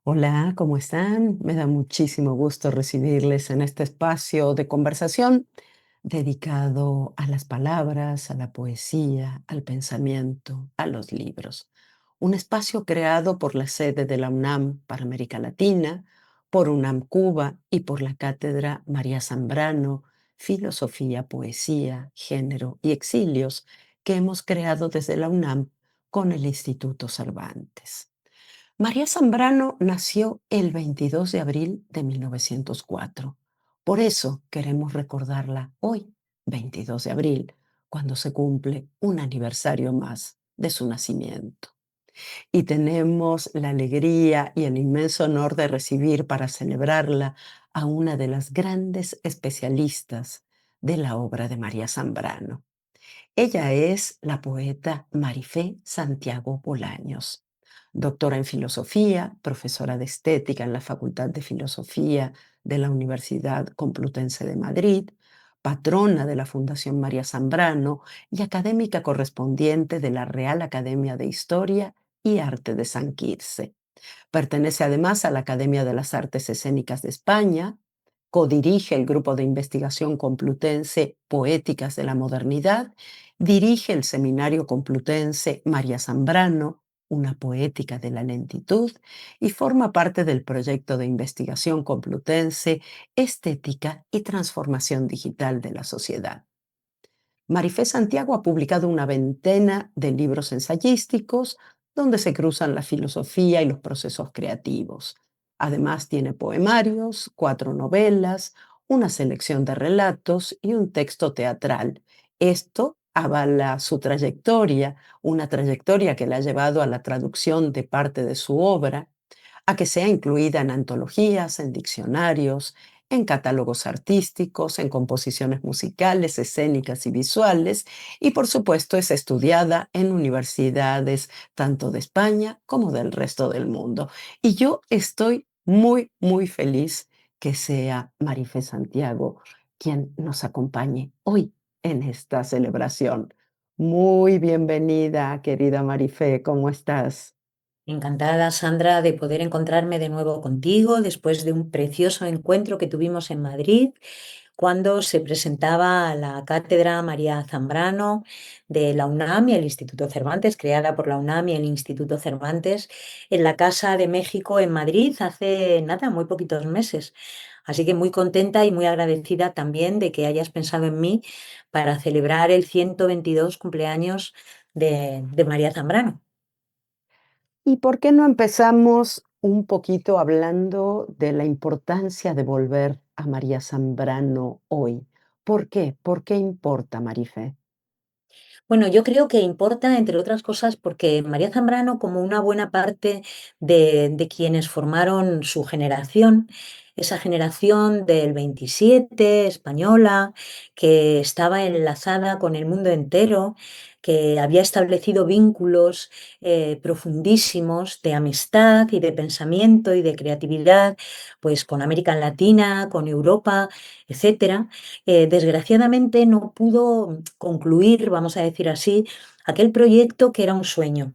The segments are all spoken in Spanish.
Hola, ¿cómo están? Me da muchísimo gusto recibirles en este espacio de conversación dedicado a las palabras, a la poesía, al pensamiento, a los libros. Un espacio creado por la sede de la UNAM para América Latina, por UNAM Cuba y por la Cátedra María Zambrano, Filosofía, Poesía, Género y Exilios, que hemos creado desde la UNAM con el Instituto Cervantes. María Zambrano nació el 22 de abril de 1904. Por eso queremos recordarla hoy, 22 de abril, cuando se cumple un aniversario más de su nacimiento. Y tenemos la alegría y el inmenso honor de recibir para celebrarla a una de las grandes especialistas de la obra de María Zambrano. Ella es la poeta Marifé Santiago Bolaños, doctora en filosofía, profesora de estética en la Facultad de Filosofía de la Universidad Complutense de Madrid, patrona de la Fundación María Zambrano y académica correspondiente de la Real Academia de Historia y Arte de San Quirce. Pertenece además a la Academia de las Artes Escénicas de España, codirige el grupo de investigación complutense Poéticas de la Modernidad, dirige el seminario complutense María Zambrano, una poética de la lentitud, y forma parte del proyecto de investigación complutense Estética y Transformación Digital de la Sociedad. Marifé Santiago ha publicado una veintena de libros ensayísticos donde se cruzan la filosofía y los procesos creativos. Además tiene poemarios, 4 novelas, una selección de relatos y un texto teatral. Esto avala su trayectoria, una trayectoria que la ha llevado a la traducción de parte de su obra, a que sea incluida en antologías, en diccionarios, en catálogos artísticos, en composiciones musicales, escénicas y visuales, y por supuesto es estudiada en universidades tanto de España como del resto del mundo. Y yo estoy muy, muy feliz que sea Marifé Santiago quien nos acompañe hoy en esta celebración. Muy bienvenida, querida Marifé, ¿cómo estás? Encantada, Sandra, de poder encontrarme de nuevo contigo después de un precioso encuentro que tuvimos en Madrid cuando se presentaba la cátedra María Zambrano de la UNAM y el Instituto Cervantes, creada por la UNAM y el Instituto Cervantes, en la Casa de México en Madrid hace nada, muy poquitos meses. Así que muy contenta y muy agradecida también de que hayas pensado en mí para celebrar el 122 cumpleaños de María Zambrano. ¿Y por qué no empezamos un poquito hablando de la importancia de volver a María Zambrano hoy? ¿Por qué? ¿Por qué importa, Marifé? Bueno, yo creo que importa, entre otras cosas, porque María Zambrano, como una buena parte de quienes formaron su generación, esa generación del 27 española, que estaba enlazada con el mundo entero, que había establecido vínculos profundísimos de amistad y de pensamiento y de creatividad, pues con América Latina, con Europa, etcétera. Desgraciadamente no pudo concluir, vamos a decir así, aquel proyecto que era un sueño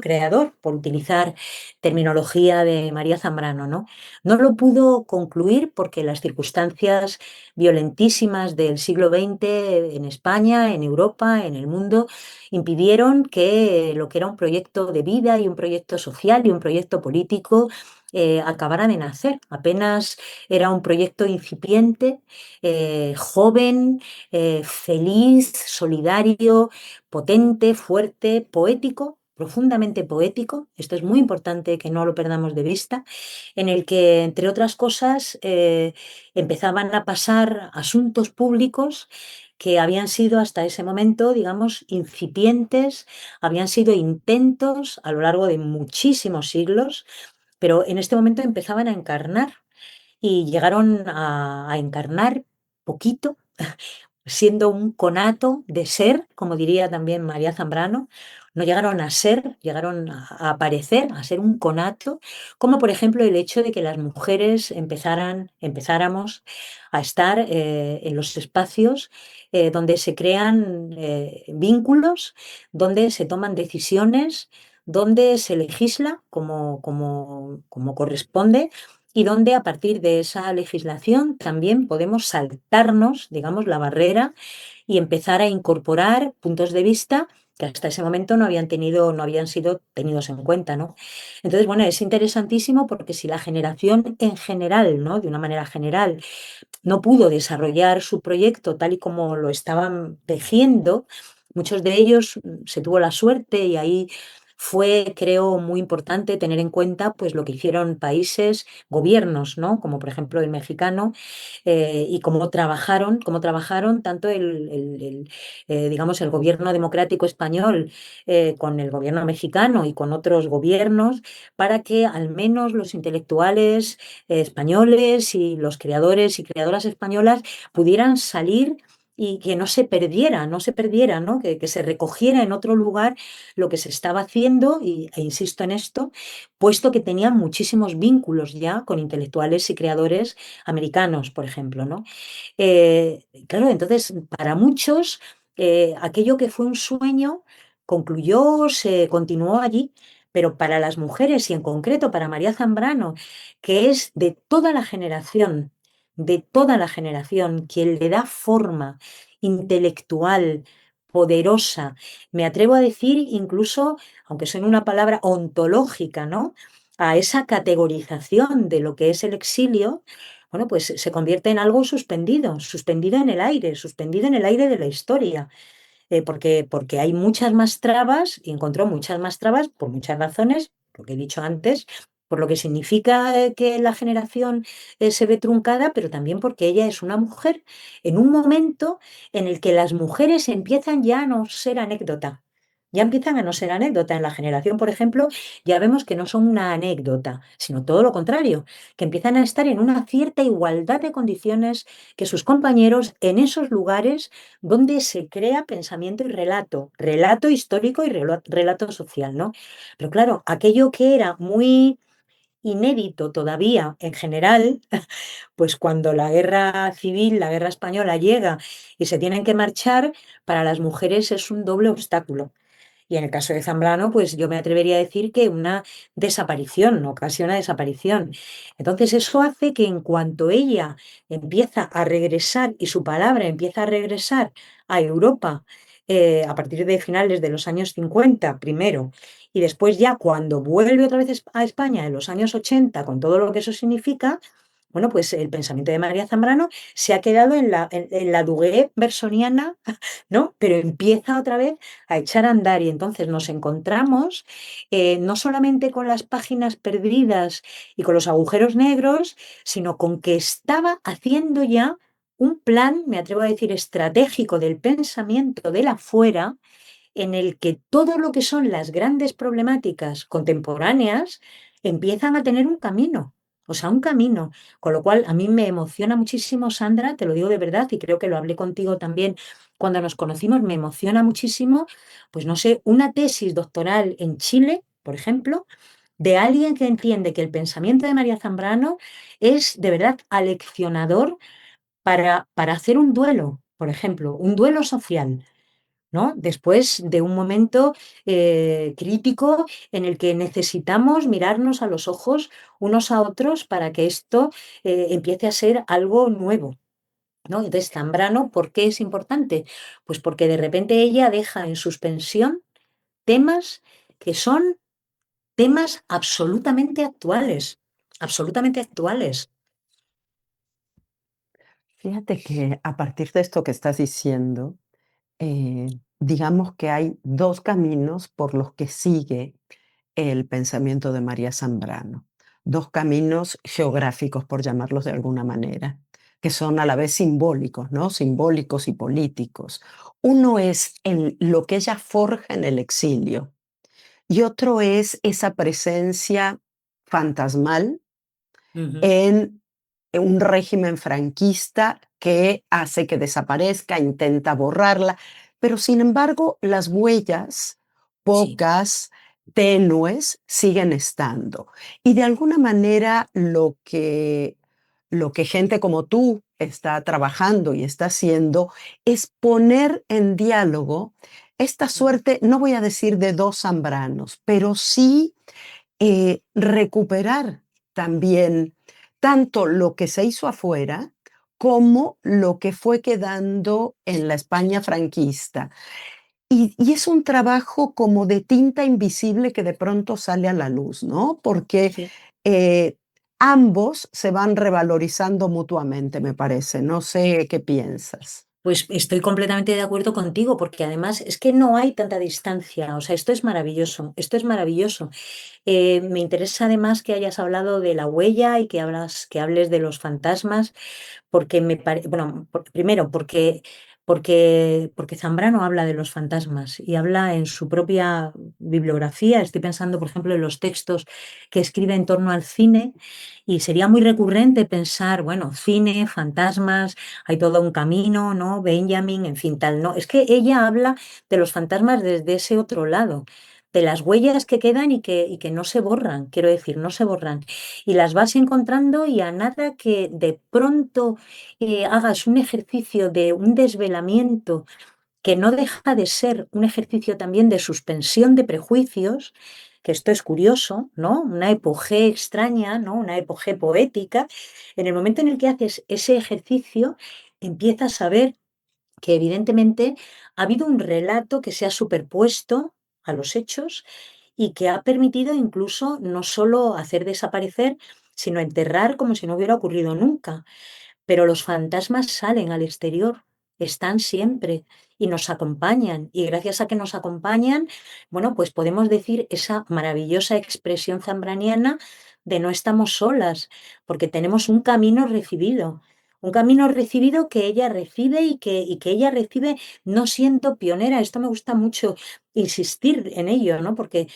creador, por utilizar terminología de María Zambrano, ¿no? No lo pudo concluir porque las circunstancias violentísimas del siglo XX en España, en Europa, en el mundo, impidieron que lo que era un proyecto de vida y un proyecto social y un proyecto político acabara de nacer. Apenas era un proyecto incipiente, joven, feliz, solidario, potente, fuerte, poético, profundamente poético, esto es muy importante que no lo perdamos de vista, en el que, entre otras cosas, empezaban a pasar asuntos públicos que habían sido hasta ese momento, digamos, incipientes, habían sido intentos a lo largo de muchísimos siglos, pero en este momento empezaban a encarnar y llegaron a encarnar poquito, siendo un conato de ser, como diría también María Zambrano. No llegaron a ser, llegaron a aparecer, a ser un conato, como por ejemplo el hecho de que las mujeres empezáramos a estar en los espacios donde se crean vínculos, donde se toman decisiones, donde se legisla como corresponde y donde a partir de esa legislación también podemos saltarnos, digamos, la barrera y empezar a incorporar puntos de vista que hasta ese momento no habían sido tenidos en cuenta, ¿no? Entonces, bueno, es interesantísimo porque si la generación en general, ¿no? De una manera general, no pudo desarrollar su proyecto tal y como lo estaban tejiendo. Muchos de ellos se tuvo la suerte y ahí fue, creo, muy importante tener en cuenta pues lo que hicieron países, gobiernos, ¿no? Como por ejemplo el mexicano, y cómo trabajaron tanto digamos, el gobierno democrático español con el gobierno mexicano y con otros gobiernos para que al menos los intelectuales españoles y los creadores y creadoras españolas pudieran salir y que no se perdiera, ¿no? Que se recogiera en otro lugar lo que se estaba haciendo, e insisto en esto, puesto que tenían muchísimos vínculos ya con intelectuales y creadores americanos, por ejemplo, ¿no? Claro, entonces, para muchos, aquello que fue un sueño concluyó, se continuó allí, pero para las mujeres y en concreto para María Zambrano, que es de toda la generación, quien le da forma intelectual, poderosa, me atrevo a decir incluso, aunque suene una palabra ontológica, ¿no? A esa categorización de lo que es el exilio, bueno, pues se convierte en algo suspendido, suspendido en el aire de la historia, porque hay muchas más trabas, y encontró muchas más trabas por muchas razones, lo que he dicho antes, por lo que significa que la generación se ve truncada, pero también porque ella es una mujer en un momento en el que las mujeres empiezan ya a no ser anécdota. Ya empiezan a no ser anécdota. En la generación, por ejemplo, ya vemos que no son una anécdota, sino todo lo contrario, que empiezan a estar en una cierta igualdad de condiciones que sus compañeros en esos lugares donde se crea pensamiento y relato, relato histórico y relato social, ¿no? Pero claro, aquello que era muy inédito todavía en general, pues cuando la guerra civil, la guerra española llega y se tienen que marchar, para las mujeres es un doble obstáculo. Y en el caso de Zambrano, pues yo me atrevería a decir que una desaparición, ocasiona desaparición. Entonces eso hace que en cuanto ella empieza a regresar y su palabra empieza a regresar a Europa, a partir de finales de los años 50 primero, y después ya cuando vuelve otra vez a España en los años 80 con todo lo que eso significa, bueno, pues el pensamiento de María Zambrano se ha quedado en la Dugué bersoniana, ¿no? Pero empieza otra vez a echar a andar y entonces nos encontramos no solamente con las páginas perdidas y con los agujeros negros, sino con que estaba haciendo ya un plan, me atrevo a decir, estratégico del pensamiento de la fuera, en el que todo lo que son las grandes problemáticas contemporáneas empiezan a tener un camino. O sea, un camino. Con lo cual, a mí me emociona muchísimo, Sandra, te lo digo de verdad, y creo que lo hablé contigo también cuando nos conocimos, me emociona muchísimo, pues no sé, una tesis doctoral en Chile, por ejemplo, de alguien que entiende que el pensamiento de María Zambrano es de verdad aleccionador para hacer un duelo, por ejemplo, un duelo social, ¿no? Después de un momento crítico en el que necesitamos mirarnos a los ojos unos a otros para que esto empiece a ser algo nuevo, ¿no? Entonces, Zambrano, ¿por qué es importante? Pues porque de repente ella deja en suspensión temas que son temas absolutamente actuales. Fíjate que a partir de esto que estás diciendo, digamos que hay 2 caminos por los que sigue el pensamiento de María Zambrano, 2 caminos geográficos, por llamarlos de alguna manera, que son a la vez simbólicos, ¿no? Simbólicos y políticos. Uno es lo que ella forja en el exilio y otro es esa presencia fantasmal Ujú. en un régimen franquista que hace que desaparezca, intenta borrarla, pero sin embargo las huellas, Sí. pocas, tenues, siguen estando. Y de alguna manera lo que gente como tú está trabajando y está haciendo es poner en diálogo esta suerte, no voy a decir de dos Zambranos, pero sí recuperar también tanto lo que se hizo afuera como lo que fue quedando en la España franquista. Y es un trabajo como de tinta invisible que de pronto sale a la luz, ¿no? Porque Sí. eh, ambos se van revalorizando mutuamente, me parece. No sé qué piensas. Pues estoy completamente de acuerdo contigo, porque además es que no hay tanta distancia. O sea, esto es maravilloso, esto es maravilloso. Me interesa además que hayas hablado de la huella y que hables de los fantasmas, porque me parece, bueno, primero, porque Zambrano habla de los fantasmas y habla en su propia bibliografía. Estoy pensando, por ejemplo, en los textos que escribe en torno al cine, y sería muy recurrente pensar, bueno, cine, fantasmas, hay todo un camino, ¿no? Benjamin, en fin, tal, ¿no? Es que ella habla de los fantasmas desde ese otro lado, de las huellas que quedan y que no se borran, quiero decir, no se borran. Y las vas encontrando, y a nada que de pronto hagas un ejercicio de un desvelamiento que no deja de ser un ejercicio también de suspensión de prejuicios, que esto es curioso, ¿no? Una epogé extraña, ¿no? Una epogé poética. En el momento en el que haces ese ejercicio, empiezas a ver que evidentemente ha habido un relato que se ha superpuesto a los hechos y que ha permitido incluso no solo hacer desaparecer, sino enterrar como si no hubiera ocurrido nunca. Pero los fantasmas salen al exterior, están siempre y nos acompañan. Y gracias a que nos acompañan, bueno, pues podemos decir esa maravillosa expresión zambraniana de no estamos solas, porque tenemos un camino recibido. Un camino recibido que ella recibe y que ella recibe no siendo pionera. Esto me gusta mucho insistir en ello, ¿no? Porque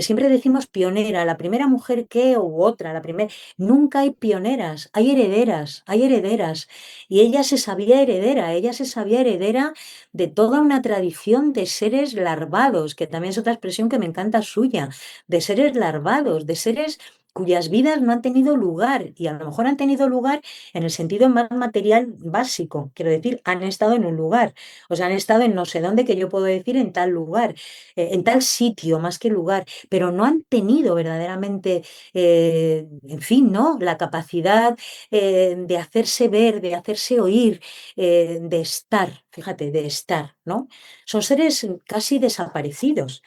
siempre decimos pionera, la primera mujer que u otra, la primera. Nunca hay pioneras, hay herederas, hay herederas. Y ella se sabía heredera de toda una tradición de seres larvados, que también es otra expresión que me encanta suya, de seres larvados, de seres cuyas vidas no han tenido lugar, y a lo mejor han tenido lugar en el sentido más material básico, quiero decir, han estado en un lugar, o sea, han estado en no sé dónde, que yo puedo decir en tal lugar, en tal sitio más que lugar, pero no han tenido verdaderamente en fin, ¿no? La capacidad de hacerse ver, de hacerse oír, de estar, fíjate, de estar, ¿no? Son seres casi desaparecidos,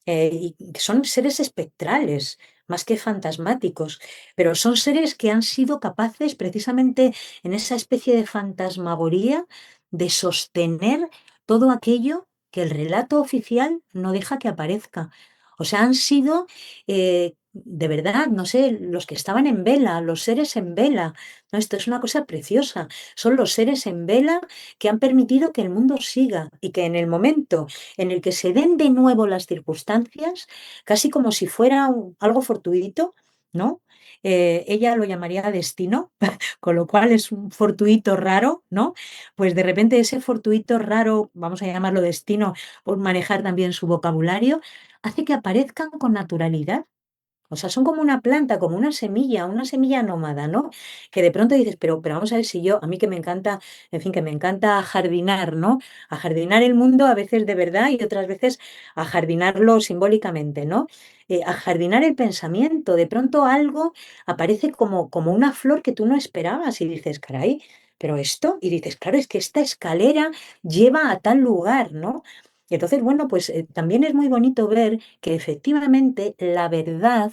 y que son seres espectrales, más que fantasmáticos, pero son seres que han sido capaces precisamente en esa especie de fantasmagoría de sostener todo aquello que el relato oficial no deja que aparezca. O sea, han sido, de verdad, no sé, los que estaban en vela, los seres en vela. No, esto es una cosa preciosa. Son los seres en vela que han permitido que el mundo siga, y que en el momento en el que se den de nuevo las circunstancias, casi como si fuera algo fortuito, ¿no? Ella lo llamaría destino, con lo cual es un fortuito raro, ¿no? Pues de repente ese fortuito raro, vamos a llamarlo destino, por manejar también su vocabulario, hace que aparezcan con naturalidad. O sea, son como una planta, como una semilla nómada, ¿no? Que de pronto dices, pero vamos a ver si yo, a mí que me encanta, en fin, que me encanta jardinar, ¿no? A jardinar el mundo a veces de verdad y otras veces a jardinarlo simbólicamente, ¿no? A jardinar el pensamiento. De pronto algo aparece como una flor que tú no esperabas y dices, caray, pero esto, y dices, claro, es que esta escalera lleva a tal lugar, ¿no? Y entonces, bueno, pues también es muy bonito ver que efectivamente la verdad,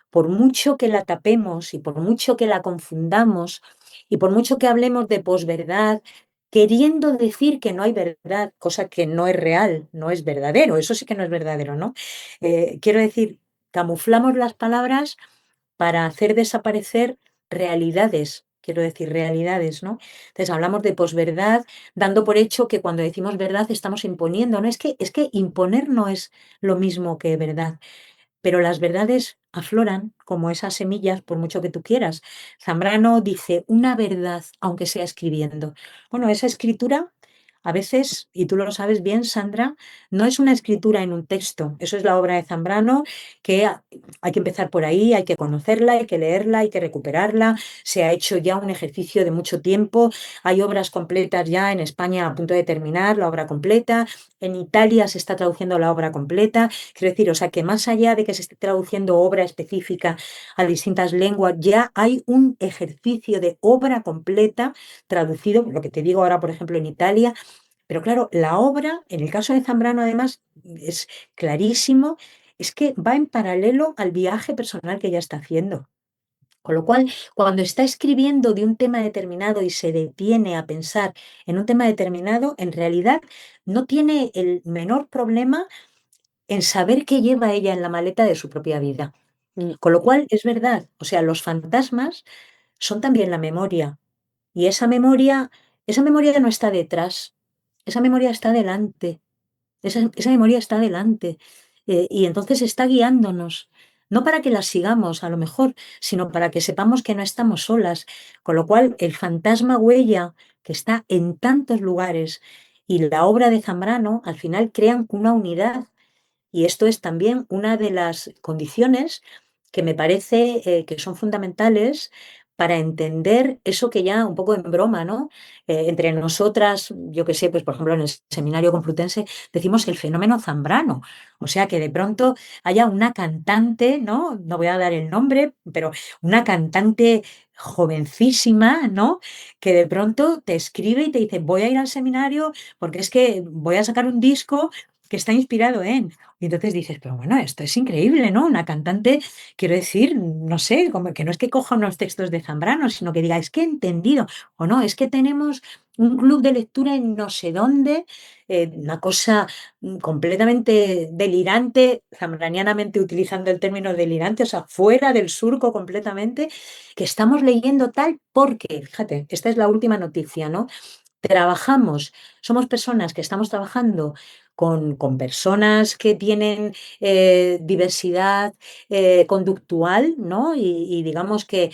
por mucho que la tapemos y por mucho que la confundamos y por mucho que hablemos de posverdad, queriendo decir que no hay verdad, cosa que no es real, no es verdadero, eso sí que no es verdadero, ¿no? Quiero decir, camuflamos las palabras para hacer desaparecer realidades, quiero decir, realidades, ¿no? Entonces hablamos de posverdad, dando por hecho que cuando decimos verdad estamos imponiendo, ¿no? Es que imponer no es lo mismo que verdad, pero las verdades afloran como esas semillas, por mucho que tú quieras. Zambrano dice una verdad, aunque sea escribiendo. Bueno, esa escritura a veces, y tú lo sabes bien, Sandra, no es una escritura en un texto. Eso es la obra de Zambrano, que hay que empezar por ahí, hay que conocerla, hay que leerla, hay que recuperarla. Se ha hecho ya un ejercicio de mucho tiempo. Hay obras completas ya en España a punto de terminar, la obra completa. En Italia se está traduciendo la obra completa. Quiero decir, o sea, que más allá de que se esté traduciendo obra específica a distintas lenguas, ya hay un ejercicio de obra completa traducido, lo que te digo ahora, por ejemplo, en Italia. Pero claro, la obra, en el caso de Zambrano, además, es clarísimo, es que va en paralelo al viaje personal que ella está haciendo. Con lo cual, cuando está escribiendo de un tema determinado y se detiene a pensar en un tema determinado, en realidad no tiene el menor problema en saber qué lleva ella en la maleta de su propia vida. Mm, Con lo cual, es verdad, o sea, los fantasmas son también la memoria. Y esa memoria no está detrás, esa memoria está delante. Esa memoria está delante, y entonces está guiándonos, no para que la sigamos a lo mejor, sino para que sepamos que no estamos solas. Con lo cual, el fantasma huella que está en tantos lugares y la obra de Zambrano al final crean una unidad. Y esto es también una de las condiciones que me parece que son fundamentales para entender eso que ya un poco en broma, ¿no? Entre nosotras, yo que sé, pues por ejemplo en el Seminario Complutense decimos el fenómeno Zambrano. O sea, que de pronto haya una cantante, ¿no? No voy a dar el nombre, pero una cantante jovencísima, ¿no? Que de pronto te escribe y te dice, voy a ir al seminario porque es que voy a sacar un disco que está inspirado en. Y entonces dices, pero bueno, esto es increíble, ¿no? Una cantante, quiero decir, no sé, como que no es que coja unos textos de Zambrano, sino que diga, es que he entendido, o no, es que tenemos un club de lectura en no sé dónde, una cosa completamente delirante, zambranianamente utilizando el término delirante, o sea, fuera del surco completamente, que estamos leyendo tal porque, fíjate, esta es la última noticia, ¿no? Trabajamos, somos personas que estamos trabajando con personas que tienen diversidad conductual, ¿no? Y digamos que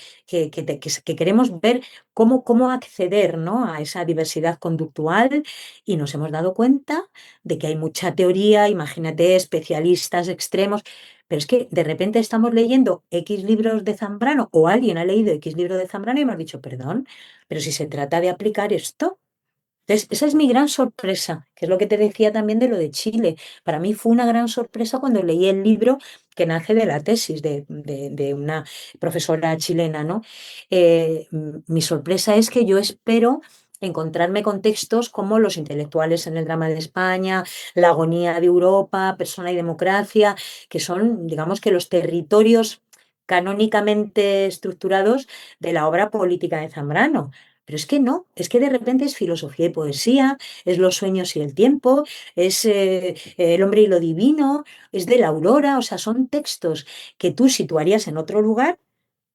queremos ver cómo acceder, ¿no? A esa diversidad conductual y nos hemos dado cuenta de que hay mucha teoría, imagínate, especialistas extremos. Pero es que de repente estamos leyendo X libros de Zambrano o alguien ha leído X libro de Zambrano y hemos dicho, perdón, pero si se trata de aplicar esto. Entonces, esa es mi gran sorpresa, que es lo que te decía también de lo de Chile. Para mí fue una gran sorpresa cuando leí el libro que nace de la tesis de una profesora chilena, ¿no? Mi sorpresa es que yo espero encontrarme con textos como Los intelectuales en el drama de España, La agonía de Europa, Persona y democracia, que son, digamos que los territorios canónicamente estructurados de la obra política de Zambrano. Pero es que no, es que de repente es filosofía y poesía, es los sueños y el tiempo, es el hombre y lo divino, es de la aurora, o sea, son textos que tú situarías en otro lugar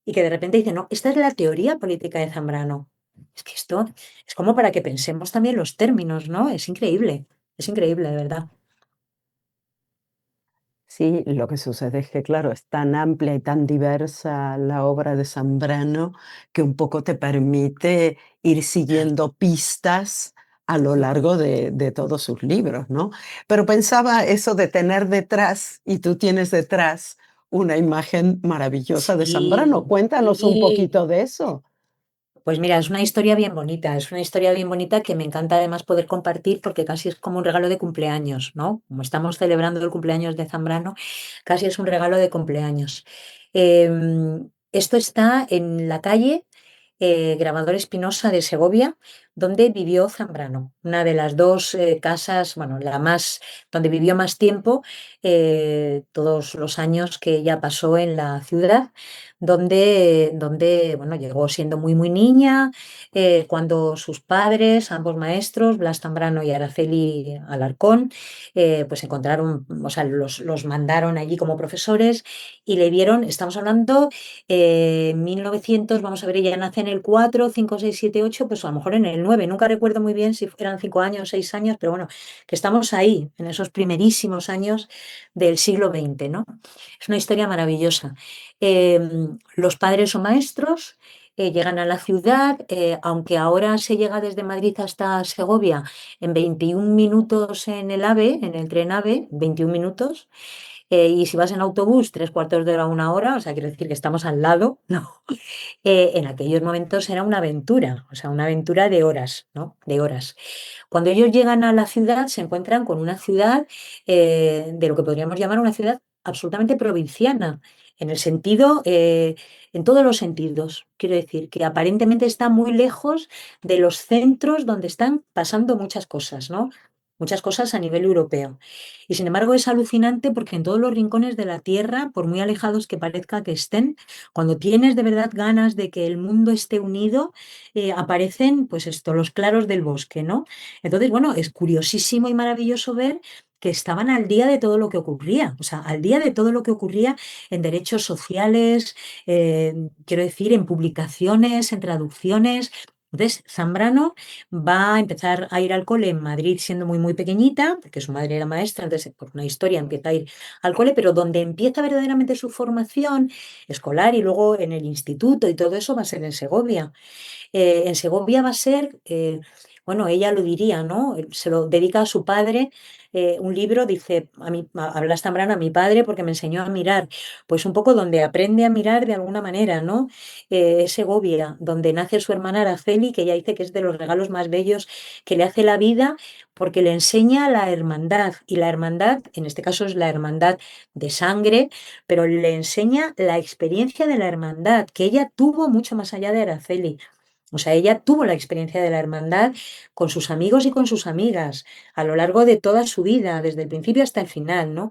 y que de repente dicen, no, esta es la teoría política de Zambrano. Es que esto es como para que pensemos también los términos, ¿no? Es increíble, de verdad. sí, lo que sucede es que, claro, es tan amplia y tan diversa la obra de Zambrano que un poco te permite ir siguiendo pistas a lo largo de todos sus libros, ¿no? Pero pensaba eso de tener detrás, y tú tienes detrás una imagen maravillosa de Zambrano. Sí, Cuéntanos un sí. poquito de eso. Pues mira, es una historia bien bonita, es una historia bien bonita que me encanta además poder compartir porque casi es como un regalo de cumpleaños, ¿no? Como estamos celebrando el cumpleaños de Zambrano, casi es un regalo de cumpleaños. Esto está en la calle Grabador Espinosa de Segovia, donde vivió Zambrano, una de las dos casas, bueno, la más, donde vivió más tiempo, todos los años que ella pasó en la ciudad, donde bueno, llegó siendo muy, muy niña, cuando sus padres, ambos maestros, Blas Zambrano y Araceli Alarcón, pues encontraron, o sea, los mandaron allí como profesores y le vieron, estamos hablando 1900, vamos a ver, ella nace en el 4 5 6 7 8 pues a lo mejor en el 9 nunca recuerdo muy bien si eran 5 años, 6 años, pero bueno, que estamos ahí, en esos primerísimos años del siglo XX, ¿no? Es una historia maravillosa. Los padres son maestros, llegan a la ciudad, aunque ahora se llega desde Madrid hasta Segovia en 21 minutos en el AVE, en el tren AVE, 21 minutos, y si vas en autobús, tres cuartos de hora, una hora, o sea, quiero decir que estamos al lado, ¿no? En aquellos momentos era una aventura, o sea, una aventura de horas, ¿no? De horas. Cuando ellos llegan a la ciudad, se encuentran con una ciudad de lo que podríamos llamar una ciudad absolutamente provinciana, en el sentido, en todos los sentidos. Quiero decir, que aparentemente está muy lejos de los centros donde están pasando muchas cosas, ¿no? Muchas cosas a nivel europeo. Y sin embargo es alucinante porque en todos los rincones de la Tierra, por muy alejados que parezca que estén, cuando tienes de verdad ganas de que el mundo esté unido, aparecen, pues esto, los claros del bosque, ¿no? Entonces, bueno, es curiosísimo y maravilloso ver que estaban al día de todo lo que ocurría, o sea, al día de todo lo que ocurría en derechos sociales, quiero decir, en publicaciones, en traducciones. Entonces, Zambrano va a empezar a ir al cole en Madrid siendo muy, muy pequeñita, porque su madre era maestra, entonces por una historia empieza a ir al cole, pero donde empieza verdaderamente su formación escolar y luego en el instituto y todo eso va a ser en Segovia. En Segovia va a ser, bueno, ella lo diría, ¿no? Se lo dedica a su padre, un libro, dice, habla Zambrano a mi padre porque me enseñó a mirar, pues un poco donde aprende a mirar de alguna manera, ¿no? Es Segovia, donde nace su hermana Araceli, que ella dice que es de los regalos más bellos que le hace la vida, porque le enseña la hermandad, y la hermandad, en este caso es la hermandad de sangre, pero le enseña la experiencia de la hermandad, que ella tuvo mucho más allá de Araceli. O sea, ella tuvo la experiencia de la hermandad con sus amigos y con sus amigas a lo largo de toda su vida, desde el principio hasta el final, ¿no?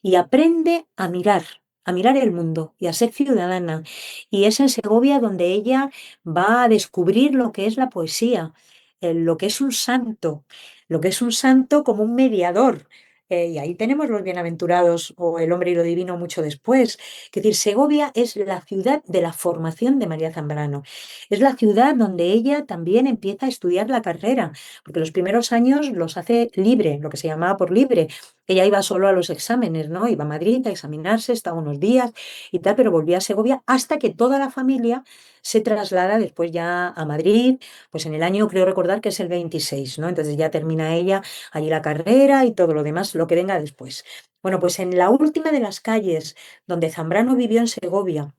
Y aprende a mirar el mundo y a ser ciudadana. Y es en Segovia donde ella va a descubrir lo que es la poesía, lo que es un santo, lo que es un santo como un mediador. Y ahí tenemos los bienaventurados o el hombre y lo divino mucho después. Es decir, Segovia es la ciudad de la formación de María Zambrano. Es la ciudad donde ella también empieza a estudiar la carrera, porque los primeros años los hace libre, lo que se llamaba por libre. Ella iba solo a los exámenes, ¿no? Iba a Madrid a examinarse, estaba unos días y tal, pero volvía a Segovia hasta que toda la familia se traslada después ya a Madrid, pues en el año creo recordar que es el 26, ¿no? Entonces ya termina ella allí la carrera y todo lo demás, lo que venga después. Bueno, pues en la última de las calles donde Zambrano vivió en Segovia,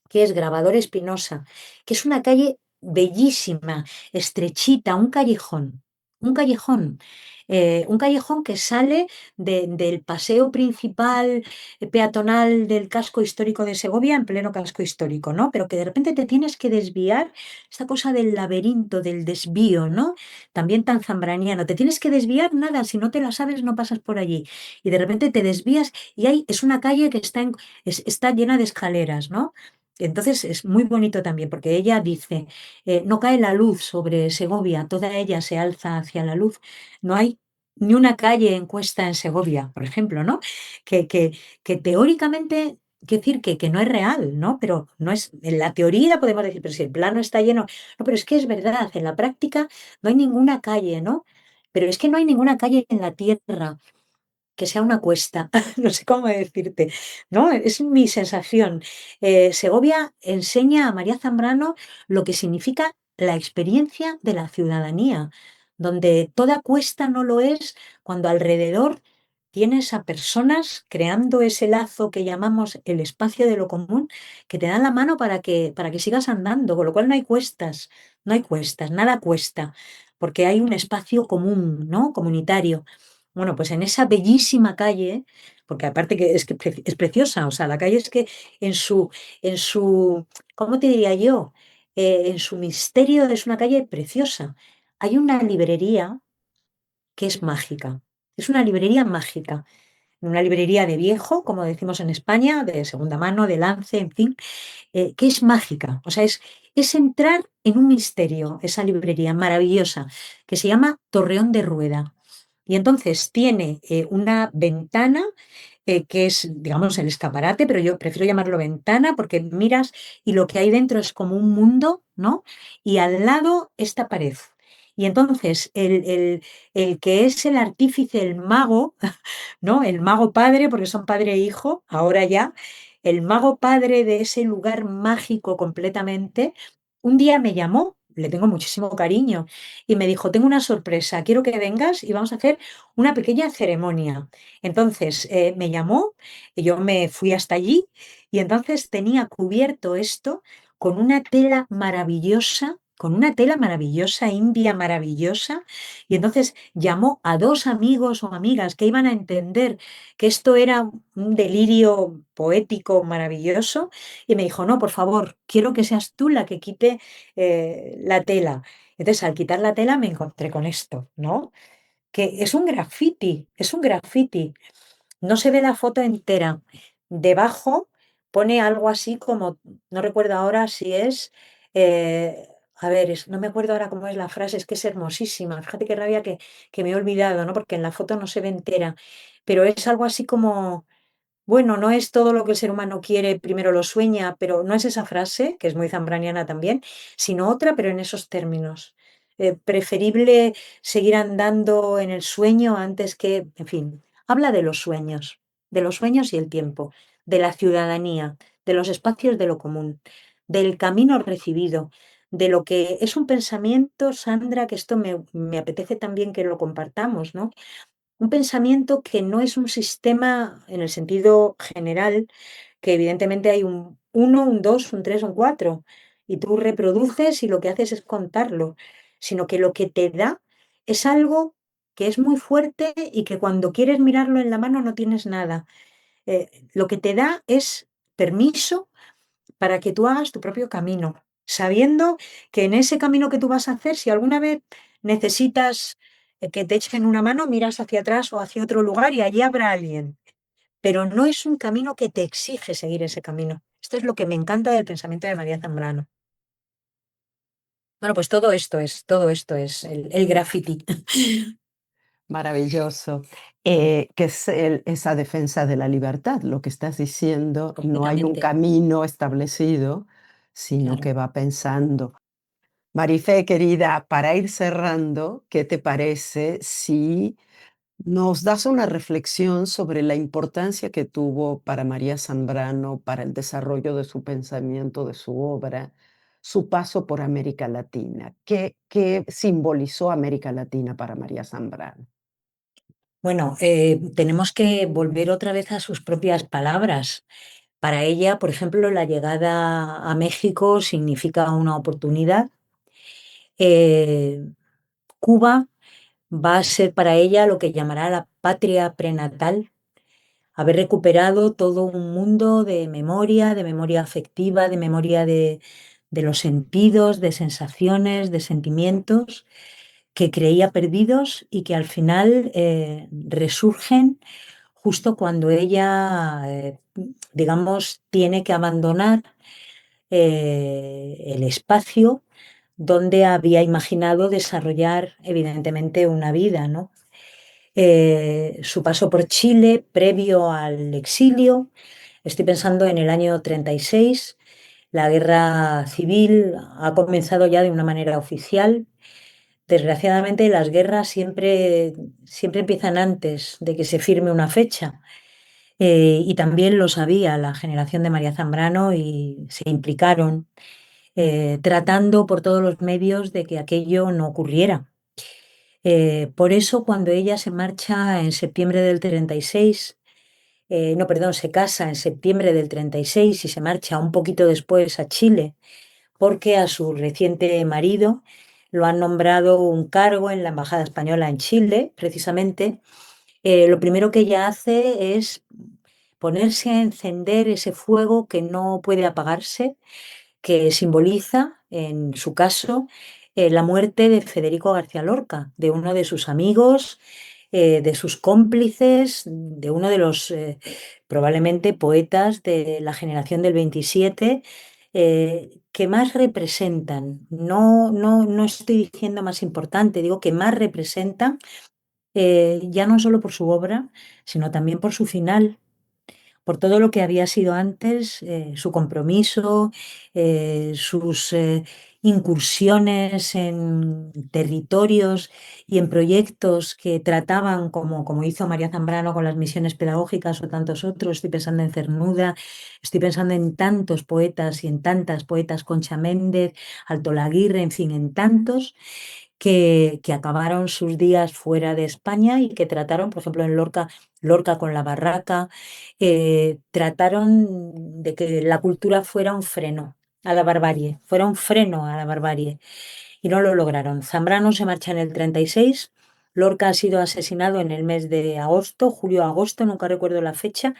que es Grabador Espinosa, que es una calle bellísima, estrechita, un callejón que sale del paseo principal peatonal del casco histórico de Segovia, en pleno casco histórico, ¿no? Pero que de repente te tienes que desviar, esta cosa del laberinto, del desvío, ¿no? También tan zambraniano, te tienes que desviar, nada, si no te la sabes no pasas por allí. Y de repente te desvías y ahí es una calle que está llena de escaleras, ¿no? Entonces es muy bonito también porque ella dice, no cae la luz sobre Segovia, toda ella se alza hacia la luz. No hay ni una calle en cuesta en Segovia, por ejemplo, ¿no? Que, que, que teóricamente, quiero decir que no es real, ¿no? Pero no es, en la teoría podemos decir, pero si el plano está lleno, no, pero es que es verdad, en la práctica no hay ninguna calle, ¿no? Pero es que no hay ninguna calle en la tierra que sea una cuesta, no sé cómo decirte, ¿no? Es mi sensación. Segovia enseña a María Zambrano lo que significa la experiencia de la ciudadanía, donde toda cuesta no lo es cuando alrededor tienes a personas creando ese lazo que llamamos el espacio de lo común, que te dan la mano para que sigas andando, con lo cual no hay cuestas, no hay cuestas, nada cuesta, porque hay un espacio común, ¿no? Comunitario. Bueno, pues en esa bellísima calle, porque aparte que es preciosa, o sea, la calle es que en su, ¿cómo te diría yo? En su misterio es una calle preciosa. Hay una librería que es mágica. Es una librería mágica. Una librería de viejo, como decimos en España, de segunda mano, de lance, en fin, que es mágica. O sea, es entrar en un misterio, esa librería maravillosa, que se llama Torreón de Rueda. Y entonces tiene una ventana que es, digamos, el escaparate, pero yo prefiero llamarlo ventana porque miras y lo que hay dentro es como un mundo, ¿no? Y al lado esta pared. Y entonces el que es el artífice, el mago, ¿no? El mago padre, porque son padre e hijo, ahora ya, el mago padre de ese lugar mágico completamente un día me llamó, le tengo muchísimo cariño, y me dijo, tengo una sorpresa, quiero que vengas y vamos a hacer una pequeña ceremonia. Entonces me llamó, y yo me fui hasta allí y entonces tenía cubierto esto con una tela maravillosa. Con una tela maravillosa, india maravillosa, y entonces llamó a dos amigos o amigas que iban a entender que esto era un delirio poético maravilloso, y me dijo, no, por favor, quiero que seas tú la que quite la tela. Entonces, al quitar la tela me encontré con esto, ¿no? Que es un graffiti, es un graffiti. No se ve la foto entera. Debajo pone algo así como, no recuerdo ahora si es, a ver, no me acuerdo ahora cómo es la frase, es que es hermosísima. Fíjate qué rabia que me he olvidado, ¿no? Porque en la foto no se ve entera, pero es algo así como, bueno, no es todo lo que el ser humano quiere, primero lo sueña, pero no es esa frase, que es muy zambraniana también, sino otra, pero en esos términos. Preferible seguir andando en el sueño antes que, en fin, habla de los sueños y el tiempo, de la ciudadanía, de los espacios de lo común, del camino recibido, de lo que es un pensamiento, Sandra, que esto me apetece también que lo compartamos, ¿no? Un pensamiento que no es un sistema en el sentido general, que evidentemente hay un uno, un 2, un 3, un 4, y tú reproduces y lo que haces es contarlo, sino que lo que te da es algo que es muy fuerte y que cuando quieres mirarlo en la mano no tienes nada. Lo que te da es permiso para que tú hagas tu propio camino, sabiendo que en ese camino que tú vas a hacer, si alguna vez necesitas que te echen una mano, miras hacia atrás o hacia otro lugar y allí habrá alguien. Pero no es un camino que te exige seguir ese camino. Esto es lo que me encanta del pensamiento de María Zambrano. Bueno, pues todo esto es el graffiti. Maravilloso. Que es esa defensa de la libertad, lo que estás diciendo, no hay un Completamente, camino establecido, sino claro. que va pensando. Marifé, querida, para ir cerrando, ¿qué te parece si nos das una reflexión sobre la importancia que tuvo para María Zambrano, para el desarrollo de su pensamiento, de su obra, su paso por América Latina? ¿Qué simbolizó América Latina para María Zambrano? Bueno, tenemos que volver otra vez a sus propias palabras. Para ella, por ejemplo, la llegada a México significa una oportunidad. Eh, Cuba va a ser para ella lo que llamará la patria prenatal, haber recuperado todo un mundo de memoria afectiva, de memoria de los sentidos, de sensaciones, de sentimientos que creía perdidos y que al final resurgen justo cuando ella, digamos, tiene que abandonar el espacio donde había imaginado desarrollar evidentemente una vida, ¿no? Su paso por Chile previo al exilio, estoy pensando en el año 36, la guerra civil ha comenzado ya de una manera oficial. Desgraciadamente las guerras siempre empiezan antes de que se firme una fecha. Y también lo sabía la generación de María Zambrano y se implicaron tratando por todos los medios de que aquello no ocurriera. Por eso, cuando ella se marcha en septiembre del 36, no, perdón, se casa en septiembre del 36 y se marcha un poquito después a Chile, porque a su reciente marido lo han nombrado un cargo en la Embajada Española en Chile, precisamente, lo primero que ella hace es ponerse a encender ese fuego que no puede apagarse, que simboliza, en su caso, la muerte de Federico García Lorca, de uno de sus amigos, de sus cómplices, de uno de los probablemente poetas de la generación del 27 que más representan, no estoy diciendo más importante, digo que más representan, ya no solo por su obra, sino también por su final, por todo lo que había sido antes, su compromiso, sus incursiones en territorios y en proyectos que trataban, como hizo María Zambrano con las misiones pedagógicas o tantos otros. Estoy pensando en Cernuda, estoy pensando en tantos poetas y en tantas poetas, Concha Méndez, Alto Laguirre, en fin, en tantos que acabaron sus días fuera de España y que trataron, por ejemplo, en Lorca, Lorca con la Barraca, trataron de que la cultura fuera un freno a la barbarie, fuera un freno a la barbarie, y no lo lograron. Zambrano se marcha en el 36, Lorca ha sido asesinado en el mes de agosto, julio-agosto, nunca recuerdo la fecha,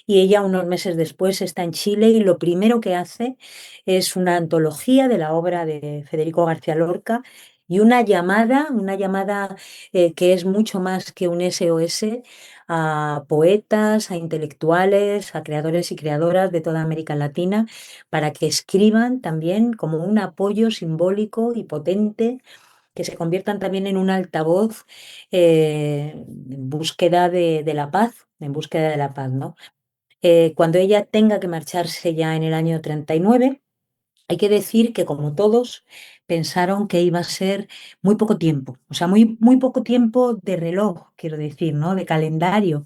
y ella unos meses después está en Chile y lo primero que hace es una antología de la obra de Federico García Lorca y una llamada que es mucho más que un SOS a poetas, a intelectuales, a creadores y creadoras de toda América Latina para que escriban también como un apoyo simbólico y potente, que se conviertan también en un altavoz en búsqueda de la paz, en búsqueda de la paz, ¿no? Cuando ella tenga que marcharse ya en el año 39, hay que decir que como todos pensaron que iba a ser muy poco tiempo, o sea, muy, muy poco tiempo de reloj, quiero decir, ¿no? De calendario.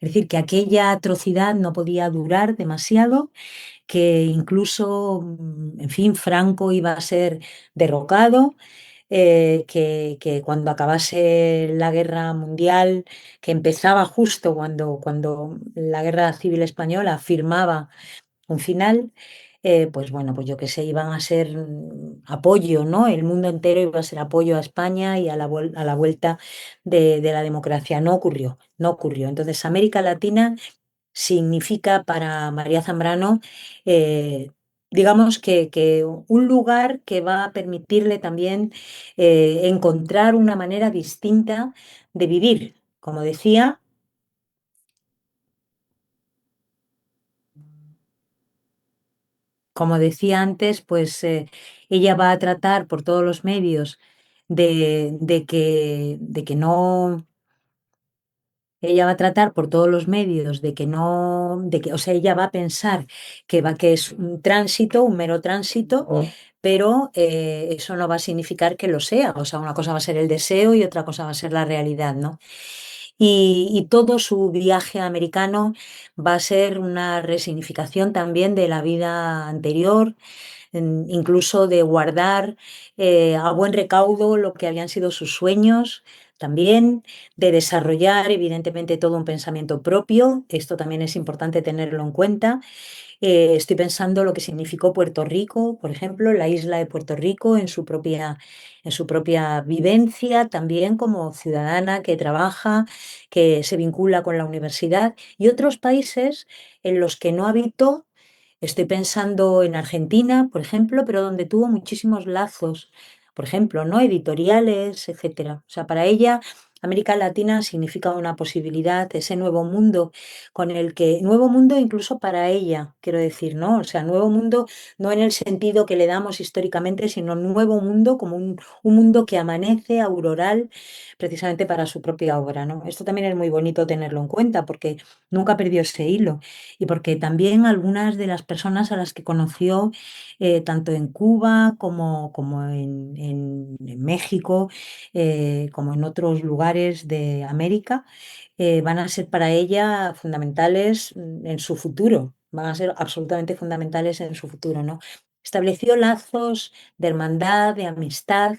Es decir, que aquella atrocidad no podía durar demasiado, que incluso, en fin, Franco iba a ser derrocado, que cuando acabase la guerra mundial, que empezaba justo cuando la guerra civil española firmaba un final, pues bueno, pues yo qué sé, iban a ser apoyo, ¿no? El mundo entero iba a ser apoyo a España y a a la vuelta de la democracia. No ocurrió, no ocurrió. Entonces, América Latina significa para María Zambrano, eh, digamos que un lugar que va a permitirle también encontrar una manera distinta de vivir. Como decía antes, pues ella va a tratar por todos los medios de que no. Ella va a tratar por todos los medios de que no, de que, o sea, ella va a pensar que es un tránsito, un mero tránsito, pero eso no va a significar que lo sea. O sea, una cosa va a ser el deseo y otra cosa va a ser la realidad, ¿no? Y todo su viaje americano va a ser una resignificación también de la vida anterior, incluso de guardar a buen recaudo lo que habían sido sus sueños, también de desarrollar evidentemente todo un pensamiento propio. Esto también es importante tenerlo en cuenta. Estoy pensando lo que significó Puerto Rico, por ejemplo, la isla de Puerto Rico en su propia vivencia, también como ciudadana que trabaja, que se vincula con la universidad, y otros países en los que no habitó. Estoy pensando en Argentina, por ejemplo, pero donde tuvo muchísimos lazos, por ejemplo, ¿no? Editoriales, etcétera. O sea, para ella, América Latina significa una posibilidad, ese nuevo mundo nuevo mundo incluso para ella, quiero decir, ¿no? O sea, nuevo mundo no en el sentido que le damos históricamente, sino nuevo mundo como un mundo que amanece auroral precisamente para su propia obra, ¿no? Esto también es muy bonito tenerlo en cuenta porque nunca perdió ese hilo y porque también algunas de las personas a las que conoció, tanto en Cuba como en México, como en otros lugares de América, van a ser para ella fundamentales en su futuro, van a ser absolutamente fundamentales en su futuro, ¿no? Estableció lazos de hermandad, de amistad.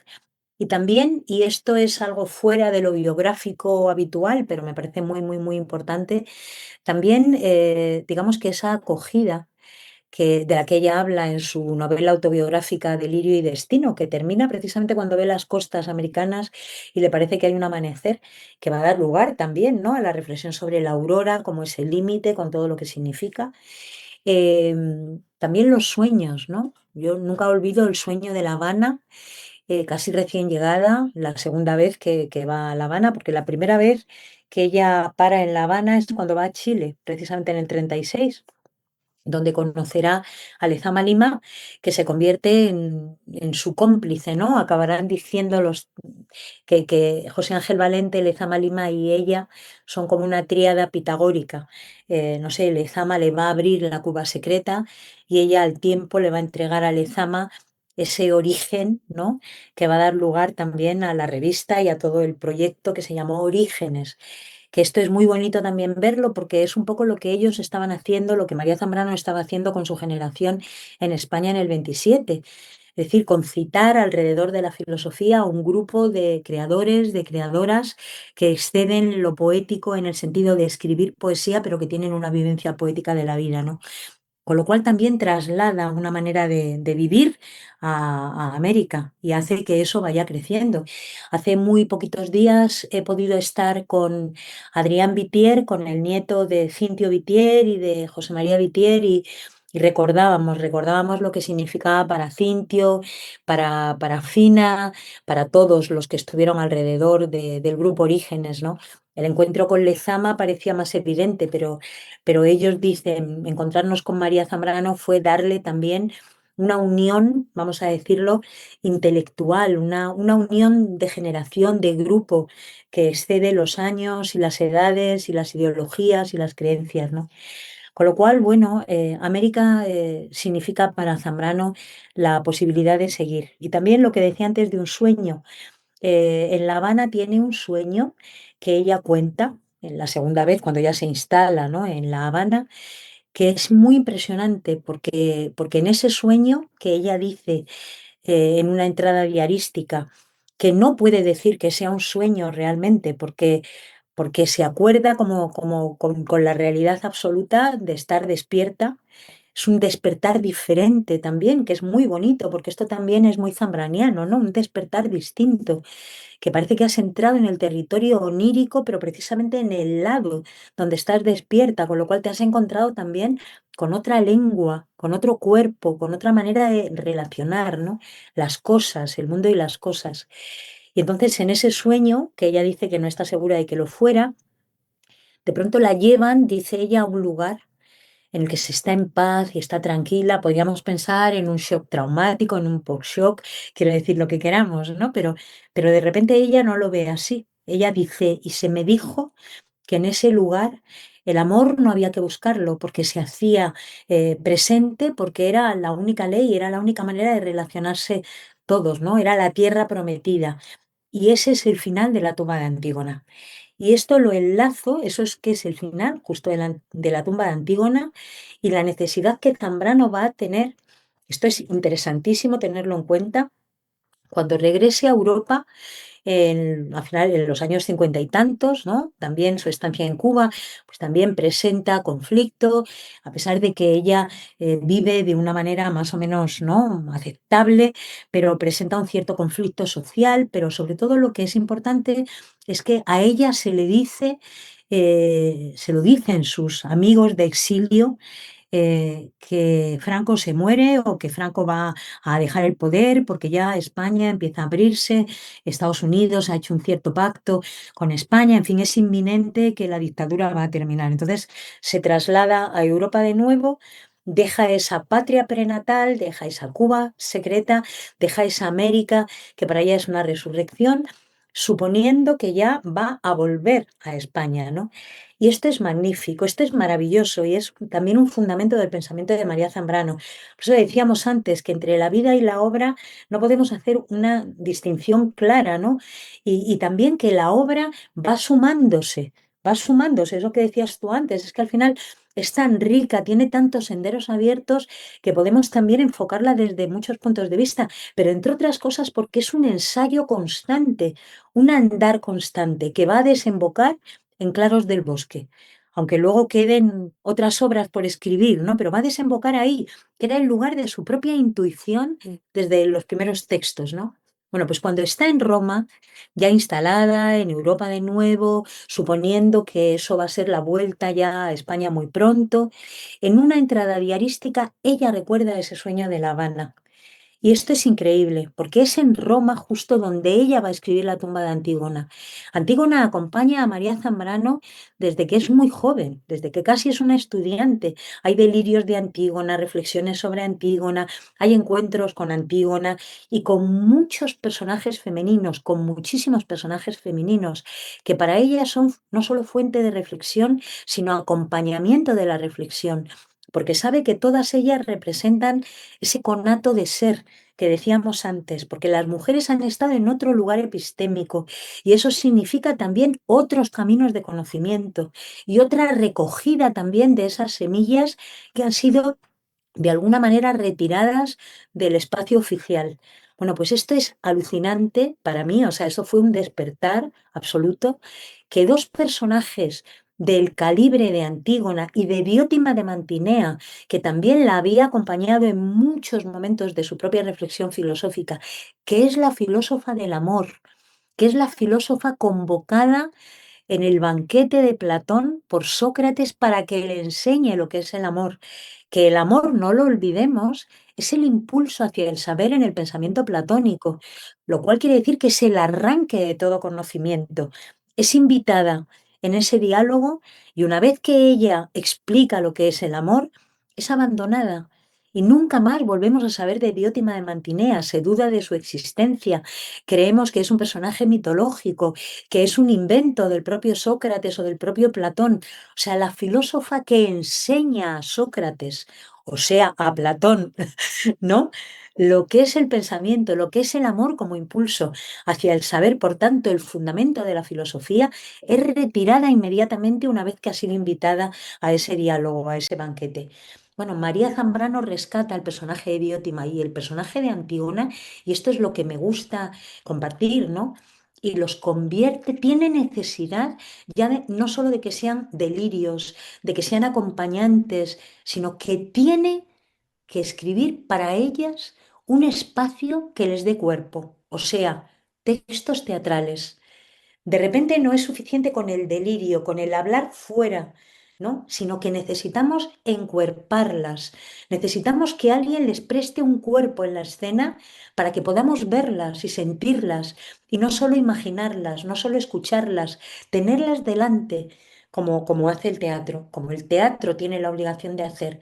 Y también, y esto es algo fuera de lo biográfico habitual, pero me parece muy, muy, muy importante, también, digamos que esa acogida de la que ella habla en su novela autobiográfica Delirio y Destino, que termina precisamente cuando ve las costas americanas y le parece que hay un amanecer que va a dar lugar también, ¿no? A la reflexión sobre la aurora como ese límite, con todo lo que significa. También los sueños, ¿no? Yo nunca olvido el sueño de La Habana, casi recién llegada, la segunda vez que va a La Habana, porque la primera vez que ella para en La Habana es cuando va a Chile, precisamente en el 36, donde conocerá a Lezama Lima, que se convierte en su cómplice, ¿no? Acabarán diciendo que José Ángel Valente, Lezama Lima y ella son como una tríada pitagórica. No sé, Lezama le va a abrir la cuba secreta y ella al tiempo le va a entregar a Lezama ese origen, ¿no? Que va a dar lugar también a la revista y a todo el proyecto que se llamó Orígenes. Que esto es muy bonito también verlo porque es un poco lo que ellos estaban haciendo, lo que María Zambrano estaba haciendo con su generación en España en el 27. Es decir, concitar alrededor de la filosofía a un grupo de creadores, de creadoras que exceden lo poético en el sentido de escribir poesía, pero que tienen una vivencia poética de la vida, ¿no? Con lo cual también traslada una manera de vivir a América y hace que eso vaya creciendo. Hace muy poquitos días he podido estar con Adrián Vitier, con el nieto de Cintio Vitier y de José María Vitier, y recordábamos lo que significaba para Cintio, para Fina, para todos los que estuvieron alrededor del grupo Orígenes, ¿no? El encuentro con Lezama parecía más evidente, pero ellos dicen, encontrarnos con María Zambrano fue darle también una unión, vamos a decirlo, intelectual, una unión de generación, de grupo, que excede los años y las edades y las ideologías y las creencias, ¿no? Con lo cual, bueno, América significa para Zambrano la posibilidad de seguir. Y también lo que decía antes de un sueño. En La Habana tiene un sueño que ella cuenta en la segunda vez, cuando ya se instala, ¿no? En La Habana, que es muy impresionante porque en ese sueño que ella dice en una entrada diarística, que no puede decir que sea un sueño realmente, porque se acuerda como con la realidad absoluta de estar despierta. Es un despertar diferente también, que es muy bonito, porque esto también es muy zambraniano, ¿no? Un despertar distinto, que parece que has entrado en el territorio onírico, pero precisamente en el lado donde estás despierta, con lo cual te has encontrado también con otra lengua, con otro cuerpo, con otra manera de relacionar, ¿no? Las cosas, el mundo y las cosas. Y entonces en ese sueño, que ella dice que no está segura de que lo fuera, de pronto la llevan, dice ella, a un lugar en el que se está en paz y está tranquila. Podríamos pensar en un shock traumático, en un post-shock, quiero decir lo que queramos, ¿no? Pero de repente ella no lo ve así. Ella dice, y se me dijo que en ese lugar el amor no había que buscarlo porque se hacía presente, porque era la única ley, era la única manera de relacionarse todos, ¿no? Era la tierra prometida. Y ese es el final de la tumba de Antígona. Y esto lo enlazo, eso es que es el final justo de la tumba de Antígona y la necesidad que Zambrano va a tener. Esto es interesantísimo tenerlo en cuenta. Cuando regrese a Europa, al final, en los años 50 y tantos, ¿no? También su estancia en Cuba, pues también presenta conflicto, a pesar de que ella vive de una manera más o menos, ¿no? Aceptable, pero presenta un cierto conflicto social, pero sobre todo lo que es importante es que a ella se lo dicen sus amigos de exilio, que Franco se muere o que Franco va a dejar el poder porque ya España empieza a abrirse, Estados Unidos ha hecho un cierto pacto con España, en fin, es inminente que la dictadura va a terminar. Entonces se traslada a Europa de nuevo. Deja esa patria prenatal, deja esa Cuba secreta, deja esa América que para ella es una resurrección, suponiendo que ya va a volver a España, ¿no? Y esto es magnífico, esto es maravilloso y es también un fundamento del pensamiento de María Zambrano. Por eso decíamos antes que entre la vida y la obra no podemos hacer una distinción clara, ¿no? Y también que la obra va sumándose, es lo que decías tú antes, es que al final es tan rica, tiene tantos senderos abiertos que podemos también enfocarla desde muchos puntos de vista, pero entre otras cosas porque es un ensayo constante, un andar constante que va a desembocar en Claros del Bosque, aunque luego queden otras obras por escribir, ¿no? Pero va a desembocar ahí, que era el lugar de su propia intuición desde los primeros textos, ¿no? Bueno, pues cuando está en Roma, ya instalada en Europa de nuevo, suponiendo que eso va a ser la vuelta ya a España muy pronto, en una entrada diarística ella recuerda ese sueño de La Habana. Y esto es increíble, porque es en Roma justo donde ella va a escribir la tumba de Antígona. Antígona acompaña a María Zambrano desde que es muy joven, desde que casi es una estudiante. Hay delirios de Antígona, reflexiones sobre Antígona, hay encuentros con Antígona y con muchos personajes femeninos, con muchísimos personajes femeninos, que para ella son no solo fuente de reflexión, sino acompañamiento de la reflexión, porque sabe que todas ellas representan ese conato de ser que decíamos antes, porque las mujeres han estado en otro lugar epistémico y eso significa también otros caminos de conocimiento y otra recogida también de esas semillas que han sido de alguna manera retiradas del espacio oficial. Bueno, pues esto es alucinante para mí, o sea, eso fue un despertar absoluto, que dos personajes del calibre de Antígona y de Diótima de Mantinea, que también la había acompañado en muchos momentos de su propia reflexión filosófica, que es la filósofa del amor, que es la filósofa convocada en el banquete de Platón por Sócrates para que le enseñe lo que es el amor. Que el amor, no lo olvidemos, es el impulso hacia el saber en el pensamiento platónico, lo cual quiere decir que es el arranque de todo conocimiento. Es invitada en ese diálogo y una vez que ella explica lo que es el amor, es abandonada. Y nunca más volvemos a saber de Diótima de Mantinea, se duda de su existencia, creemos que es un personaje mitológico, que es un invento del propio Sócrates o del propio Platón. O sea, la filósofa que enseña a Sócrates, o sea, a Platón, ¿no? Lo que es el pensamiento, lo que es el amor como impulso hacia el saber, por tanto, el fundamento de la filosofía, es retirada inmediatamente una vez que ha sido invitada a ese diálogo, a ese banquete. Bueno, María Zambrano rescata el personaje de Diótima y el personaje de Antígona, y esto es lo que me gusta compartir, ¿no? Y los convierte, tiene necesidad ya no solo de que sean delirios, de que sean acompañantes, sino que tiene que escribir para ellas un espacio que les dé cuerpo, o sea, textos teatrales. De repente no es suficiente con el delirio, con el hablar fuera, ¿no? Sino que necesitamos encuerparlas, necesitamos que alguien les preste un cuerpo en la escena para que podamos verlas y sentirlas y no solo imaginarlas, no solo escucharlas, tenerlas delante, como hace el teatro, como el teatro tiene la obligación de hacer.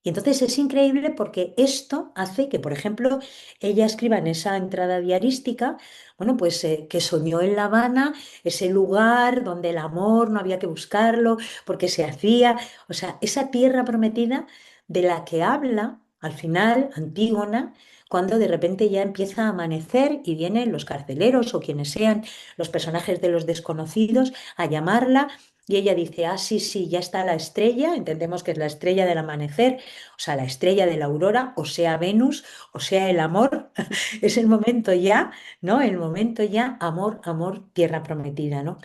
Y entonces es increíble porque esto hace que, por ejemplo, ella escriba en esa entrada diarística, bueno, pues que soñó en La Habana, ese lugar donde el amor no había que buscarlo, porque se hacía, o sea, esa tierra prometida de la que habla al final Antígona, cuando de repente ya empieza a amanecer y vienen los carceleros o quienes sean los personajes de los desconocidos a llamarla. Y ella dice, ah, sí, sí, ya está la estrella, entendemos que es la estrella del amanecer, o sea, la estrella de la aurora, o sea, Venus, o sea, el amor, es el momento ya, ¿no? El momento ya, amor, amor, tierra prometida, ¿no?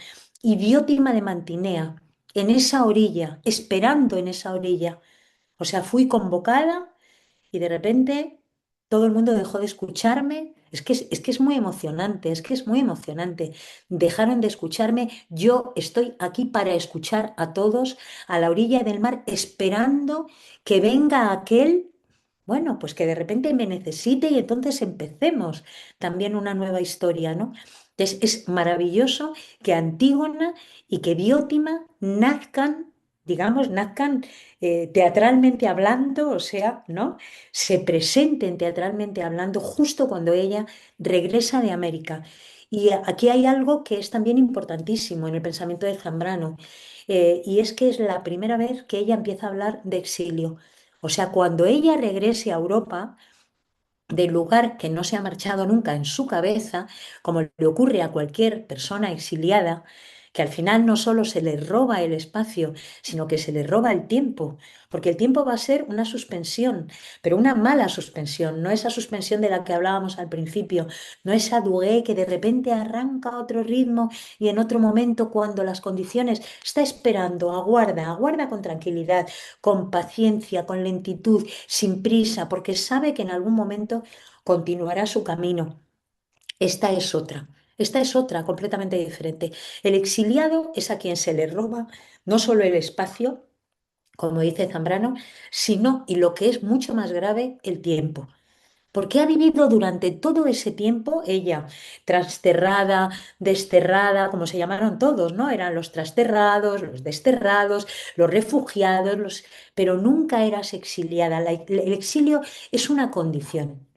Y Diótima de Mantinea, en esa orilla, esperando en esa orilla, o sea, fui convocada y de repente todo el mundo dejó de escucharme. Es que es muy emocionante, es que es muy emocionante. Dejaron de escucharme. Yo estoy aquí para escuchar a todos a la orilla del mar, esperando que venga aquel, bueno, pues que de repente me necesite y entonces empecemos también una nueva historia, ¿no? Entonces es maravilloso que Antígona y que Diótima nazcan, digamos, nazcan teatralmente hablando, o sea, ¿no? Se presenten teatralmente hablando justo cuando ella regresa de América. Y aquí hay algo que es también importantísimo en el pensamiento de Zambrano, y es que es la primera vez que ella empieza a hablar de exilio. O sea, cuando ella regrese a Europa, del lugar que no se ha marchado nunca en su cabeza, como le ocurre a cualquier persona exiliada, que al final no solo se le roba el espacio, sino que se le roba el tiempo, porque el tiempo va a ser una suspensión, pero una mala suspensión, no esa suspensión de la que hablábamos al principio, no esa dué que de repente arranca a otro ritmo y en otro momento cuando las condiciones está esperando, aguarda, aguarda con tranquilidad, con paciencia, con lentitud, sin prisa, porque sabe que en algún momento continuará su camino. Esta es otra. Esta es otra completamente diferente. El exiliado es a quien se le roba no solo el espacio, como dice Zambrano, sino, y lo que es mucho más grave, el tiempo. Porque ha vivido durante todo ese tiempo ella, trasterrada, desterrada, como se llamaron todos, ¿no? Eran los trasterrados, los desterrados, los refugiados, los... pero nunca eras exiliada. El exilio es una condición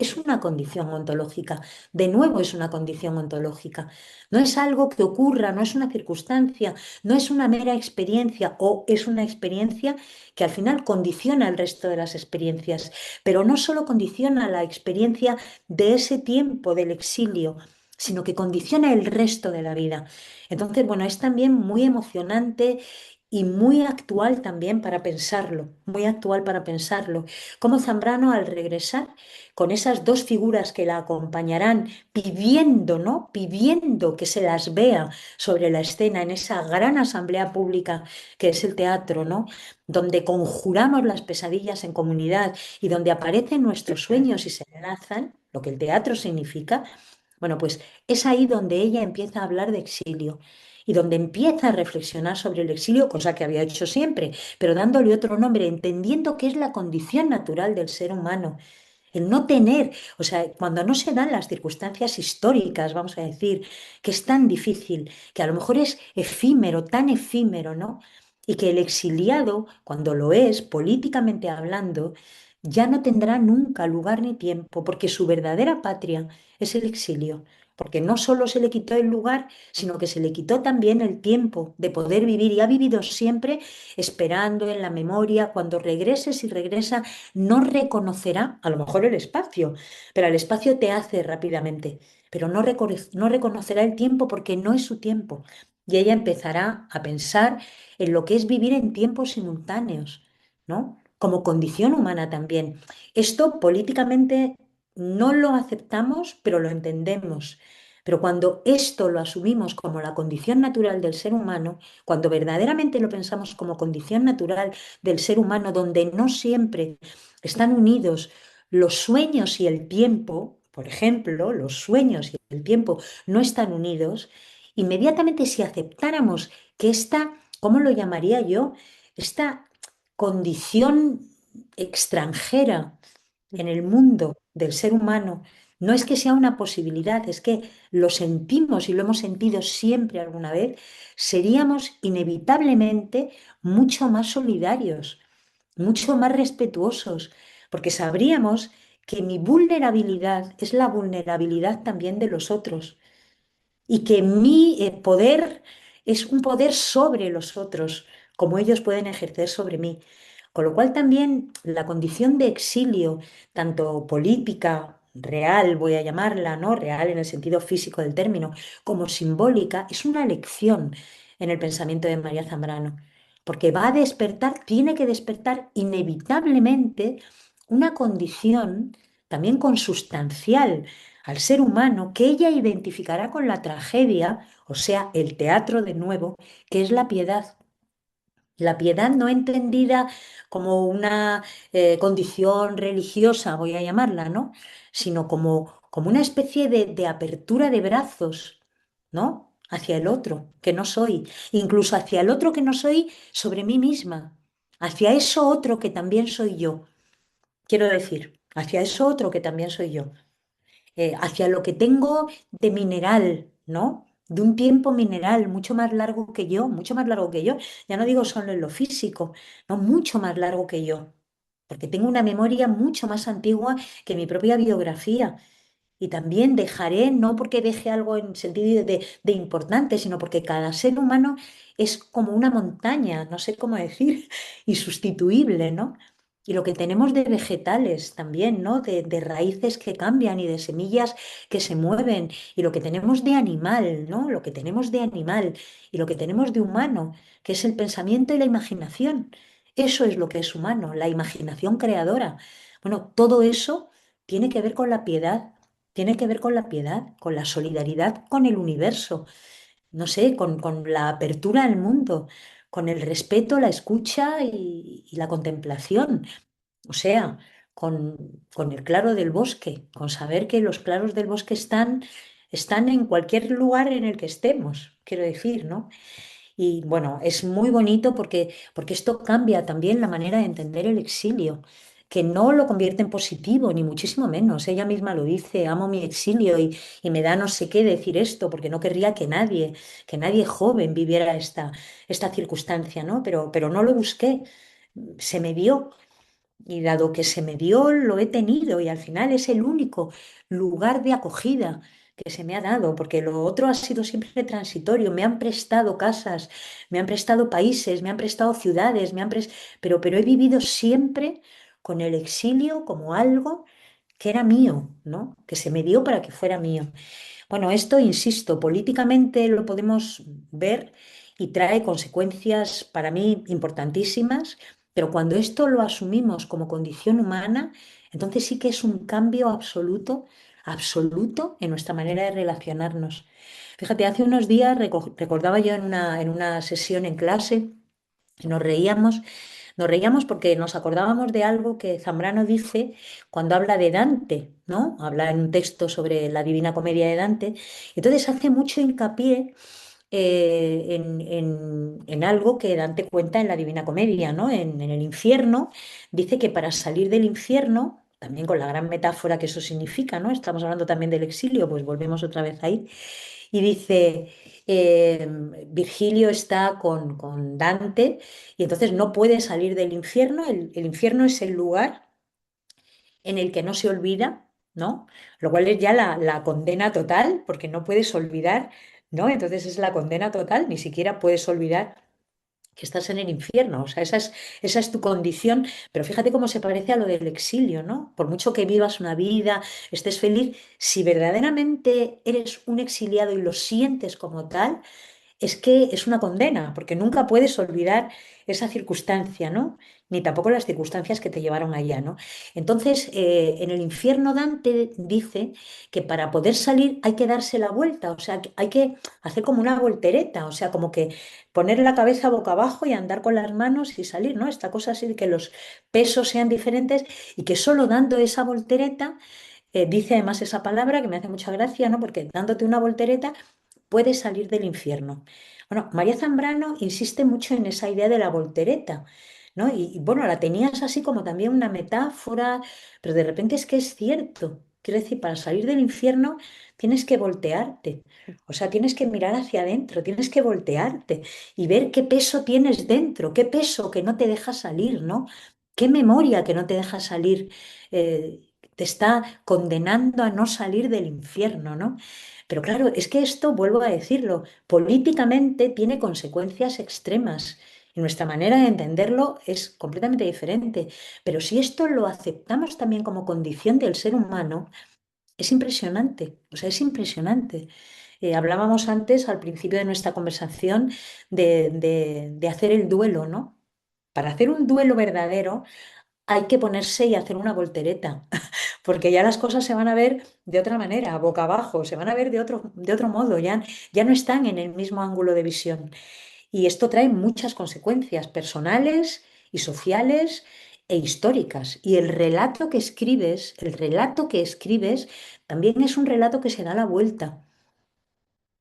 ontológica. De nuevo es una condición ontológica. No es algo que ocurra, no es una circunstancia, no es una mera experiencia o es una experiencia que al final condiciona el resto de las experiencias, pero no solo condiciona la experiencia de ese tiempo del exilio, sino que condiciona el resto de la vida. Entonces, bueno, es también muy emocionante y muy actual también para pensarlo, muy actual para pensarlo. Como Zambrano al regresar, con esas dos figuras que la acompañarán, pidiendo, ¿no? Pidiendo que se las vea sobre la escena en esa gran asamblea pública que es el teatro, ¿no? Donde conjuramos las pesadillas en comunidad y donde aparecen nuestros sueños y se enlazan, lo que el teatro significa. Bueno, pues es ahí donde ella empieza a hablar de exilio y donde empieza a reflexionar sobre el exilio, cosa que había hecho siempre, pero dándole otro nombre, entendiendo que es la condición natural del ser humano. El no tener, o sea, cuando no se dan las circunstancias históricas, vamos a decir, que es tan difícil, que a lo mejor es efímero, tan efímero, ¿no? Y que el exiliado, cuando lo es, políticamente hablando, ya no tendrá nunca lugar ni tiempo, porque su verdadera patria es el exilio, porque no solo se le quitó el lugar, sino que se le quitó también el tiempo de poder vivir y ha vivido siempre esperando en la memoria, cuando regrese, si regresa, no reconocerá a lo mejor el espacio, pero el espacio te hace rápidamente, pero no reconocerá el tiempo porque no es su tiempo. Y ella empezará a pensar en lo que es vivir en tiempos simultáneos, ¿no? Como condición humana también. Esto políticamente no lo aceptamos, pero lo entendemos. Pero cuando esto lo asumimos como la condición natural del ser humano, cuando verdaderamente lo pensamos como condición natural del ser humano, donde no siempre están unidos los sueños y el tiempo, por ejemplo, los sueños y el tiempo no están unidos, inmediatamente si aceptáramos que esta, ¿cómo lo llamaría yo? Esta condición extranjera en el mundo del ser humano, no es que sea una posibilidad, es que lo sentimos y lo hemos sentido siempre alguna vez, seríamos inevitablemente mucho más solidarios, mucho más respetuosos, porque sabríamos que mi vulnerabilidad es la vulnerabilidad también de los otros y que mi poder es un poder sobre los otros, como ellos pueden ejercer sobre mí. Con lo cual también la condición de exilio, tanto política, real, voy a llamarla, ¿no? Real en el sentido físico del término, como simbólica, es una lección en el pensamiento de María Zambrano, porque va a despertar, tiene que despertar inevitablemente una condición también consustancial al ser humano que ella identificará con la tragedia, o sea, el teatro de nuevo, que es la piedad. La piedad no entendida como una condición religiosa, voy a llamarla, ¿no? Sino como una especie de apertura de brazos, ¿no? Hacia el otro, que no soy, incluso hacia el otro que no soy sobre mí misma, hacia eso otro que también soy yo, quiero decir, hacia eso otro que también soy yo, hacia lo que tengo de mineral, ¿no? De un tiempo mineral mucho más largo que yo, mucho más largo que yo. Ya no digo solo en lo físico, no, mucho más largo que yo, porque tengo una memoria mucho más antigua que mi propia biografía. Y también dejaré, no porque deje algo en sentido de importante, sino porque cada ser humano es como una montaña, no sé cómo decir, insustituible, ¿no? Y lo que tenemos de vegetales también, ¿no? De raíces que cambian y de semillas que se mueven. Y lo que tenemos de animal, ¿no? Lo que tenemos de animal y lo que tenemos de humano, que es el pensamiento y la imaginación. Eso es lo que es humano, la imaginación creadora. Bueno, todo eso tiene que ver con la piedad, tiene que ver con la piedad, con la solidaridad con el universo, no sé, con la apertura al mundo, con el respeto, la escucha y la contemplación. O sea, con el claro del bosque, con saber que los claros del bosque están en cualquier lugar en el que estemos, quiero decir, ¿no? Y bueno, es muy bonito porque esto cambia también la manera de entender el exilio, que no lo convierte en positivo, ni muchísimo menos. Ella misma lo dice, amo mi exilio y me da no sé qué decir esto, porque no querría que nadie joven viviera esta circunstancia, ¿no? Pero no lo busqué. se me dio. Y dado que se me dio, lo he tenido y al final es el único lugar de acogida que se me ha dado, porque lo otro ha sido siempre transitorio. Me han prestado casas, me han prestado países, me han prestado ciudades, pero he vivido siempre con el exilio como algo que era mío, ¿no? Que se me dio para que fuera mío. Bueno, esto, insisto, políticamente lo podemos ver y trae consecuencias para mí importantísimas, pero cuando esto lo asumimos como condición humana, entonces sí que es un cambio absoluto, absoluto en nuestra manera de relacionarnos. Fíjate, hace unos días recordaba yo en una sesión en clase, nos reíamos porque nos acordábamos de algo que Zambrano dice cuando habla de Dante, ¿no? Habla en un texto sobre la Divina Comedia de Dante. Entonces hace mucho hincapié en algo que Dante cuenta en la Divina Comedia, ¿no? En el infierno, dice que para salir del infierno, también con la gran metáfora que eso significa, ¿no? Estamos hablando también del exilio, pues volvemos otra vez ahí. Y dice, Virgilio está con Dante y entonces no puede salir del infierno. El infierno es el lugar en el que no se olvida, ¿no? Lo cual es ya la condena total, porque no puedes olvidar, ¿no? Entonces es la condena total, ni siquiera puedes olvidar que estás en el infierno, o sea, esa es tu condición, pero fíjate cómo se parece a lo del exilio, ¿no? Por mucho que vivas una vida, estés feliz, si verdaderamente eres un exiliado y lo sientes como tal, es que es una condena, porque nunca puedes olvidar esa circunstancia, ¿no? Ni tampoco las circunstancias que te llevaron allá, ¿no? Entonces, en el infierno Dante dice que para poder salir hay que darse la vuelta, o sea, que hay que hacer como una voltereta, o sea, como que poner la cabeza boca abajo y andar con las manos y salir, ¿no? Esta cosa así de que los pesos sean diferentes y que solo dando esa voltereta, dice además esa palabra que me hace mucha gracia, ¿no? Porque dándote una voltereta puede salir del infierno. Bueno, María Zambrano insiste mucho en esa idea de la voltereta, ¿no? Bueno, la tenías así como también una metáfora, pero de repente es que es cierto. Quiero decir, para salir del infierno tienes que voltearte, o sea, tienes que mirar hacia adentro, tienes que voltearte y ver qué peso tienes dentro, qué peso que no te deja salir, ¿no? Qué memoria que no te deja salir, te está condenando a no salir del infierno, ¿no? Pero claro, es que esto, vuelvo a decirlo, políticamente tiene consecuencias extremas y nuestra manera de entenderlo es completamente diferente. Pero si esto lo aceptamos también como condición del ser humano, es impresionante, o sea, es impresionante. Hablábamos antes, al principio de nuestra conversación, de hacer el duelo, ¿no? Para hacer un duelo verdadero hay que ponerse y hacer una voltereta, porque ya las cosas se van a ver de otra manera, boca abajo, se van a ver de otro modo, ya no están en el mismo ángulo de visión. Y esto trae muchas consecuencias personales y sociales e históricas. Y el relato que escribes, también es un relato que se da la vuelta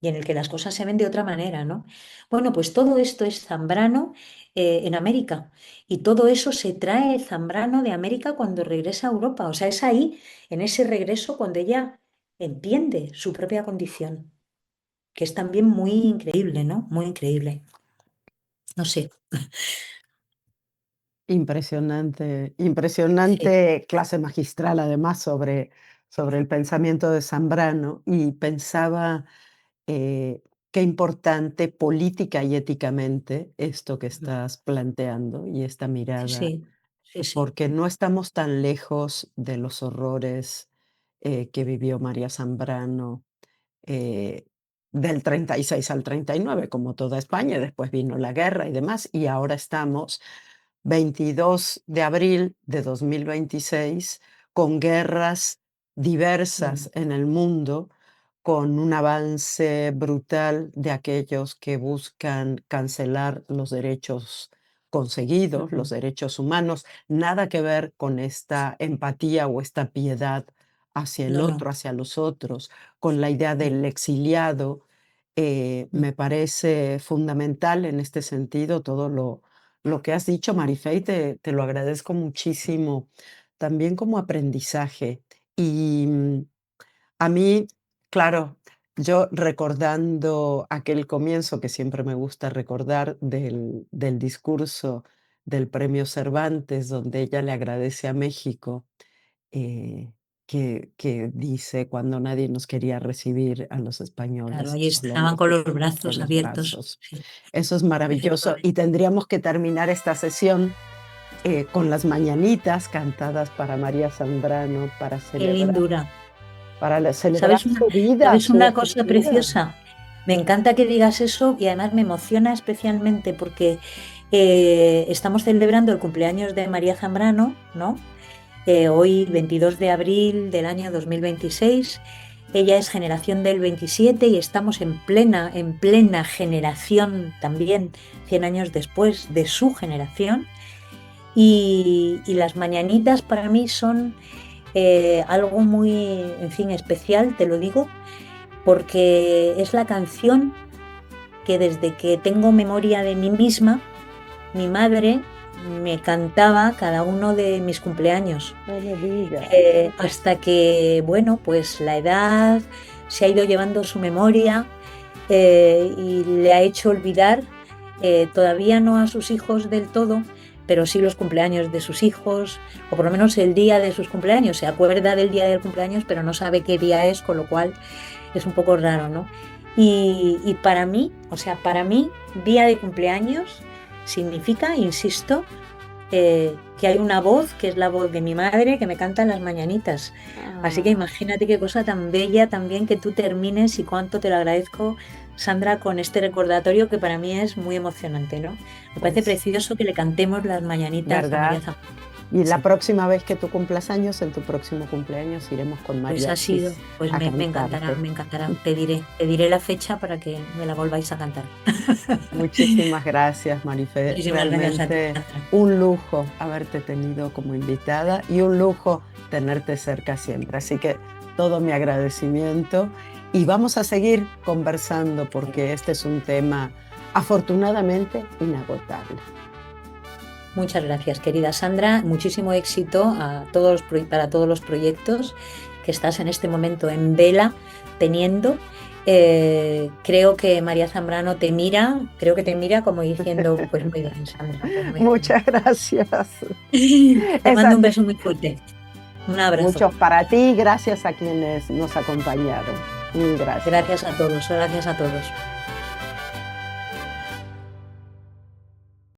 y en el que las cosas se ven de otra manera, ¿no? Bueno, pues todo esto es Zambrano en América y todo eso se trae Zambrano de América cuando regresa a Europa. O sea, es ahí, en ese regreso, cuando ella entiende su propia condición, que es también muy increíble, ¿no? Muy increíble. No sé, Impresionante, sí, impresionante clase magistral, además, sobre el pensamiento de Zambrano, y pensaba, qué importante política y éticamente esto que estás planteando y esta sí, mirada, sí, sí, sí. porque no estamos tan lejos de los horrores, que vivió María Zambrano, eh, del 36 al 39, como toda España, después vino la guerra y demás, y ahora estamos 22 de abril de 2026 con guerras Mm, diversas en el mundo, con un avance brutal de aquellos que buscan cancelar los derechos conseguidos, los ujú. derechos humanos, nada que ver con esta empatía o esta piedad hacia el No, no. otro, hacia los otros, con la idea Mm, del exiliado. mm, Me parece fundamental en este sentido todo lo que has dicho, Marifé, y te lo agradezco muchísimo, también como aprendizaje. Y a mí, claro, yo recordando aquel comienzo que siempre me gusta recordar del discurso del Premio Cervantes, donde ella le agradece a México, eh, que dice: "Cuando nadie nos quería recibir a los Claro, españoles, y solo estaban nos con los hicimos con brazos los abiertos. brazos". Sí, Eso es maravilloso, y efectivamente. tendríamos que terminar esta sesión, con las mañanitas cantadas para María Zambrano, Qué lindura. para celebrar ¿Sabes una su vida, sabes su una cosa escritura. preciosa? Me encanta que digas eso y además me emociona especialmente porque, estamos celebrando el cumpleaños de María Zambrano, ¿no? Hoy, 22 de abril del año 2026. Ella es generación del 27 y estamos en plena generación también, 100 años después de su generación. Y las mañanitas para mí son algo muy, en fin, especial, te lo digo, porque es la canción que desde que tengo memoria de mí misma, mi madre me cantaba cada uno de mis cumpleaños, No me digas. hasta que, bueno, pues la edad se ha ido llevando su memoria, y le ha hecho olvidar, todavía no a sus hijos del todo, pero sí los cumpleaños de sus hijos, o por lo menos el día de sus cumpleaños. Se acuerda del día del cumpleaños, pero no sabe qué día es, con lo cual es un poco raro, ¿no? Y para mí, o sea, para mí, día de cumpleaños significa, insisto, que hay una voz, que es la voz de mi madre, que me canta en las mañanitas. Así que Ah, imagínate qué cosa tan bella también que tú termines y cuánto te lo agradezco, Sandra, con este recordatorio que para mí es muy emocionante, ¿no? Me parece pues, precioso que le cantemos las mañanitas a María ¿verdad? Zambrano. Y la Sí, próxima vez que tú cumplas años, en tu próximo cumpleaños, iremos con pues ha sido, mariachis pues a me encantará, cantarte. me encantará. Pediré la fecha para que me la volváis a cantar. Muchísimas gracias, Marife. Muchísimas gracias a ti, Realmente Sandra. un lujo haberte tenido como invitada y un lujo tenerte cerca siempre. Así que todo mi agradecimiento y vamos a seguir conversando porque este es un tema afortunadamente inagotable. Muchas gracias, querida Sandra. Muchísimo éxito para todos los proyectos que estás en este momento en vela teniendo. Creo que María Zambrano creo que te mira como diciendo, pues muy bien, Sandra, pues muy bien. Muchas gracias. Te mando Esa- un beso muy fuerte. Un abrazo. muchos para ti, gracias a quienes nos acompañaron. Mil gracias. Gracias a todos, gracias a todos.